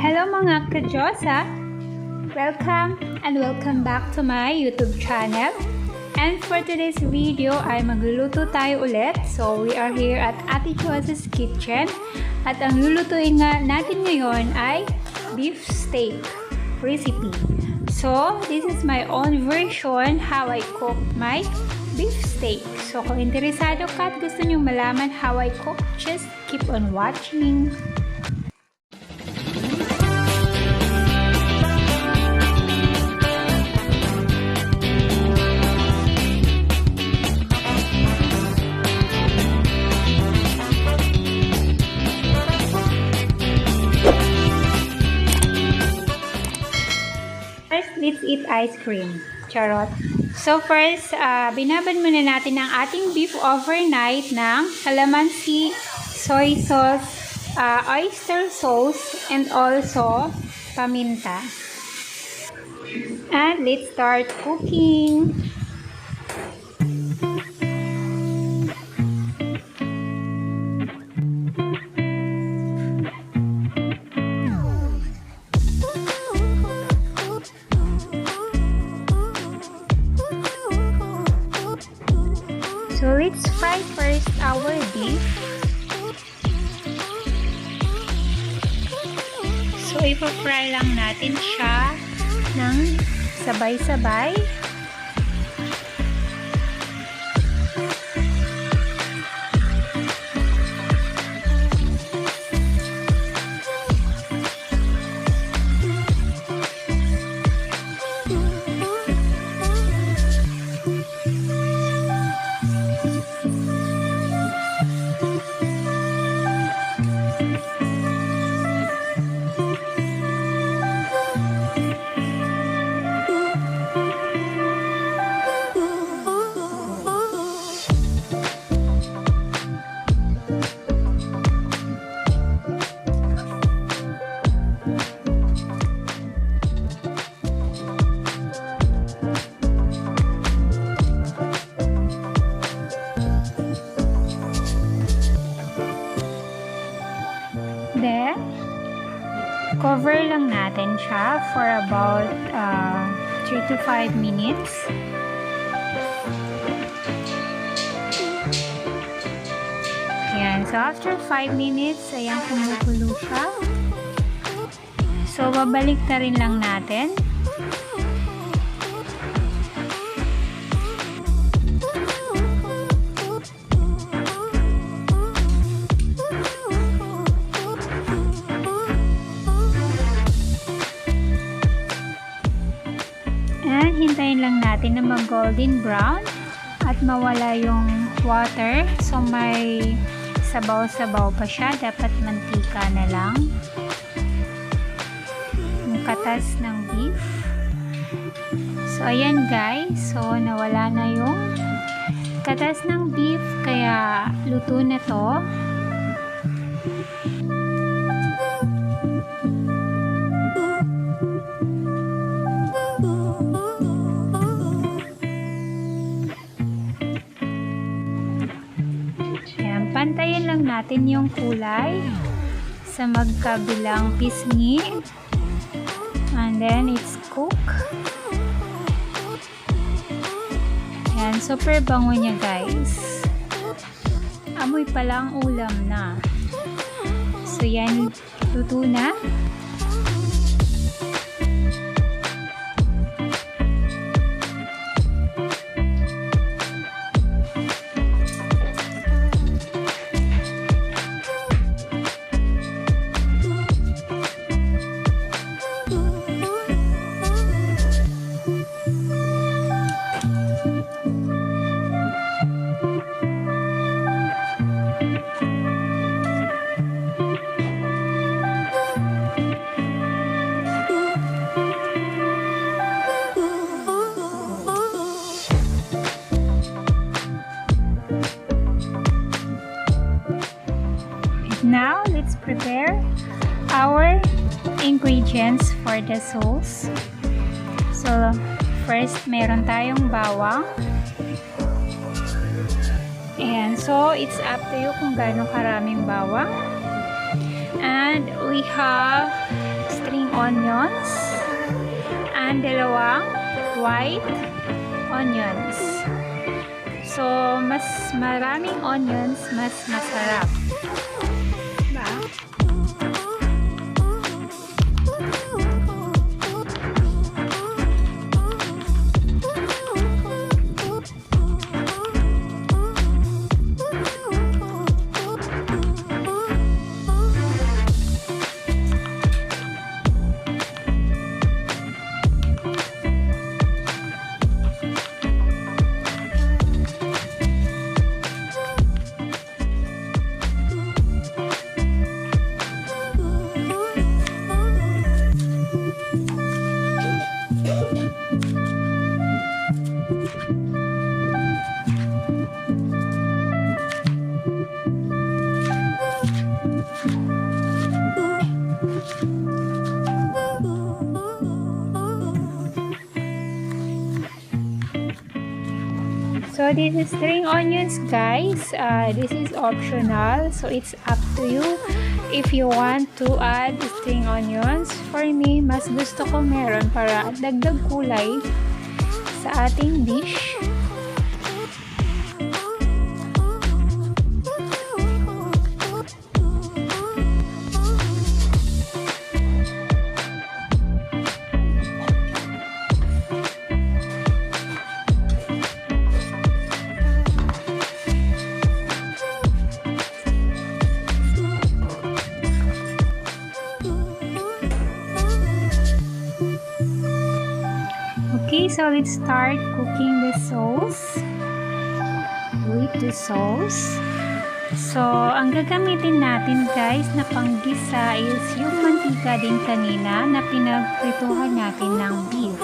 Hello mga ka-Josa! Welcome back to my YouTube channel. And for today's video ay magluluto tayo ulit. So we are here at Ate Josa's kitchen. At ang lulutuin nga natin ngayon ay beef steak recipe. So this is my own version how I cook my beef steak. So kung interesado ka at gusto nyo malaman how I cook, just keep on watching. Let's eat ice cream. Charot. So first, binabad muna natin ang ating beef overnight ng calamansi, soy sauce, oyster sauce, and also paminta. And let's start cooking. So let's fry first our beef. So ipa-fry lang natin siya ng sabay-sabay. Then, cover lang natin siya for about 3 to 5 minutes. Ayan. So, after 5 minutes, ayan, kumukulo siya. So, babalik na rin lang natin. Hintayin lang natin na mag-golden brown at mawala yung water. So may sabaw-sabaw pa siya. Dapat mantika na lang. Yung katas ng beef. So ayan guys. So nawala na yung katas ng beef. Kaya luto na to. Pantayin lang natin yung kulay sa magkabilang pisngi. And then it's cook. Yan, super bango niya guys. Amoy pa lang ulam na. So yan, luto na. Now, let's prepare our ingredients for the sauce. So, first, meron tayong bawang. Ayan, so it's up to you kung gaano karaming bawang. And we have string onions and dalawang white onions. So, mas maraming onions, mas masarap. Diba? So this is string onions, guys. This is optional, so it's up to you if you want to add string onions. For me, mas gusto ko meron para dagdag kulay sa ating dish. Okay, so let's start cooking the sauce. With the sauce. So, ang gagamitin natin, guys, na panggisa is yung mantika din kanina na pinagprituhan natin ng beef.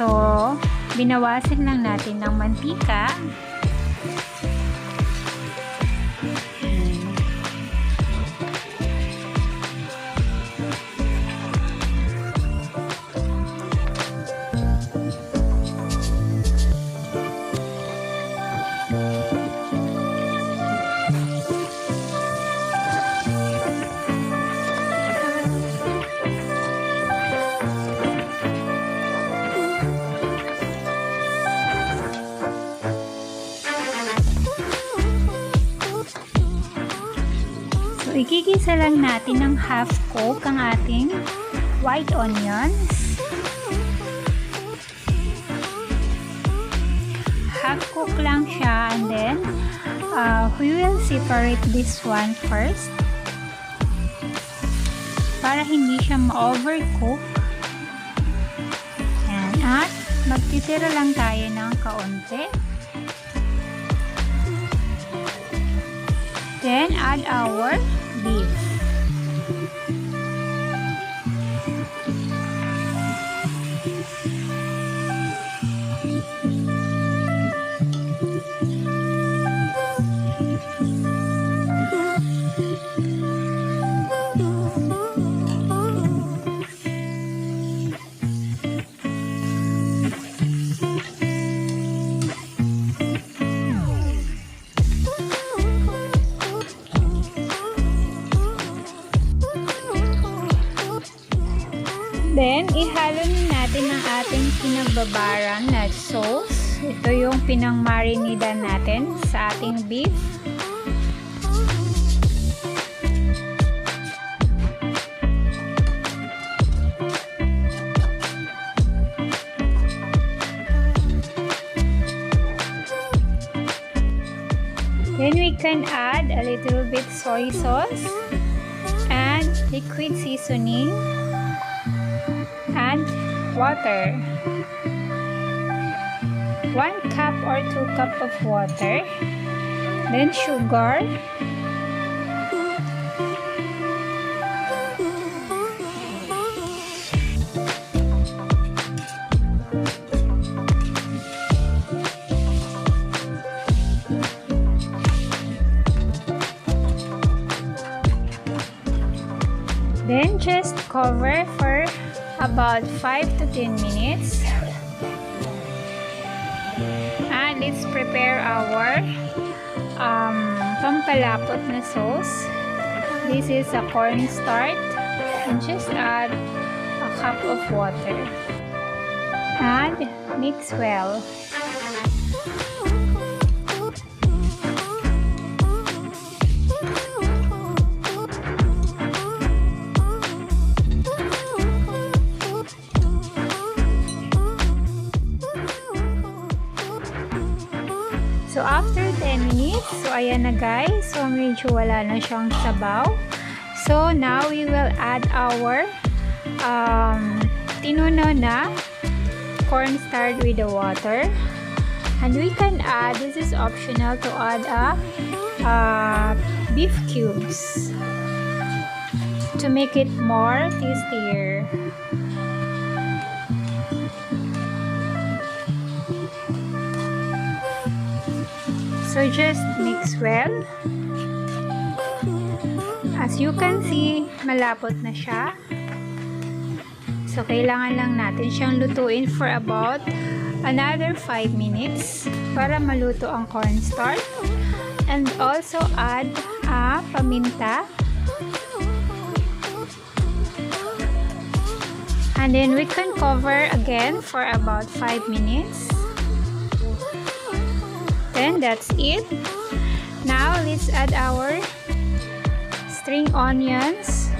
So, binawasan lang natin ng mantika. So, igigisa lang natin ng half cook ang ating white onions. Half cook lang siya, and then we will separate this one first para hindi siya ma-overcook. At magtitira lang tayo ng kaunti. Then add our beef. Then, ihalo natin ang ating pinagbabaran na sauce. Ito yung pinang-marinida natin sa ating beef. Then, we can add a little bit soy sauce and liquid seasoning. And water. 1 cup or 2 cup of water. Then sugar. Then just cover for about 5 to 10 minutes. And let's prepare our pampalapot na sauce. This is a cornstarch, and just add a cup of water and mix well. So after 10 minutes, so ayan na guys, so medyo wala na siyang sabaw. So now we will add our tinuno na cornstarch with the water, and we can add, this is optional, to add beef cubes to make it more tastier. So just mix well. As you can see, malapot na siya. So kailangan lang natin siyang lutuin for about another 5 minutes para maluto ang cornstarch. And also add paminta. And then we can cover again for about 5 minutes. Then that's it. Now let's add our string onions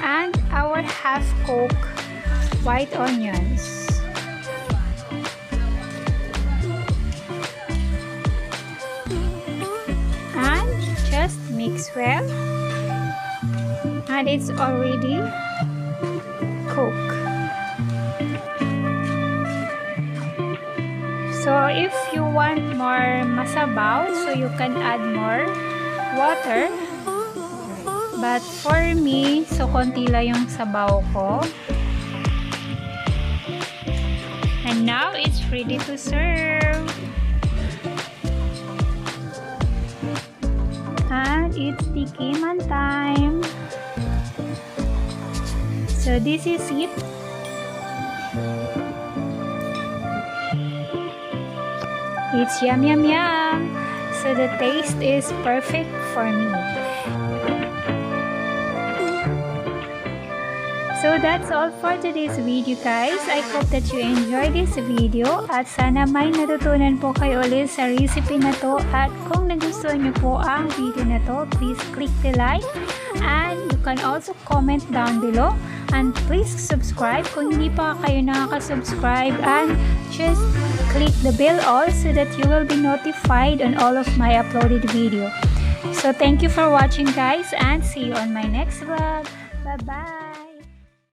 and our half-cooked white onions. And just mix well. And it's already cooked. So if you want more masabaw, so you can add more water. But for me, so konti lang yung sabaw ko. And now it's ready to serve. And it's tikiman time. So this is it. It's yum yum yum. So the taste is perfect for me. So that's all for today's video guys. I hope that you enjoyed this video at sana may natutunan po kayo ulit sa recipe na to, at kung nagustuhan nyo po ang video na to, please click the like and you can also comment down below, and please subscribe kung hindi pa kayo nakaka-subscribe, and just click the bell all so that you will be notified on all of my uploaded video. So thank you for watching guys, and see you on my next vlog. Bye bye.